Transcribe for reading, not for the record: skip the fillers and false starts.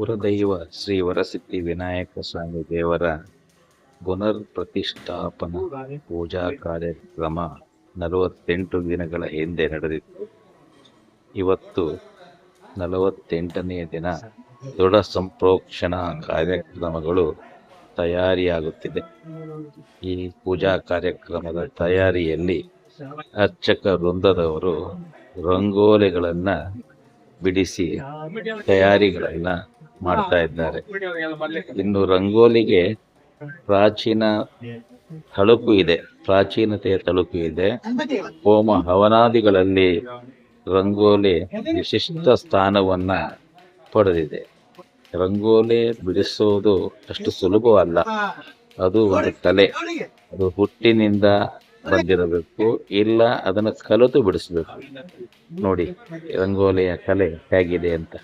ಕುಲದೈವ ಶ್ರೀ ವರಸಿದ್ಧಿ ವಿನಾಯಕ ಸ್ವಾಮಿ ದೇವರ ಪುನರ್ ಪ್ರತಿಷ್ಠಾಪನಾ ಪೂಜಾ ಕಾರ್ಯಕ್ರಮ 48 ದಿನಗಳ ಹಿಂದೆ ನಡೆದಿತ್ತು. ಇವತ್ತು 48ನೇ ದಿನ ದೃಢ ಸಂಪ್ರೋಕ್ಷಣಾ ಕಾರ್ಯಕ್ರಮಗಳು ತಯಾರಿಯಾಗುತ್ತಿದೆ. ಈ ಪೂಜಾ ಕಾರ್ಯಕ್ರಮದ ತಯಾರಿಯಲ್ಲಿ ಅರ್ಚಕ ವೃಂದದವರು ರಂಗೋಲಿಗಳನ್ನು ಬಿಡಿಸಿ ತಯಾರಿಗಳನ್ನ ಮಾಡ್ತಾ ಇದ್ದಾರೆ. ಇನ್ನು ರಂಗೋಲಿಗೆ ಪ್ರಾಚೀನತೆಯ ತಳುಕು ಇದೆ. ಹೋಮ ಹವನಾದಿಗಳಲ್ಲಿ ರಂಗೋಲಿ ವಿಶಿಷ್ಟ ಸ್ಥಾನವನ್ನ ಪಡೆದಿದೆ. ರಂಗೋಲಿ ಬಿಡಿಸೋದು ಅಷ್ಟು ಸುಲಭವಲ್ಲ. ಅದು ಒಂದು ಕಲೆ. ಅದು ಹುಟ್ಟಿನಿಂದ ಬಂದಿರಬೇಕು, ಇಲ್ಲ ಅದನ್ನು ಕಲಿತು ಬಿಡಿಸ್ಬೇಕು. ನೋಡಿ ರಂಗೋಲಿಯ ಕಲೆ ಹೇಗಿದೆ ಅಂತ.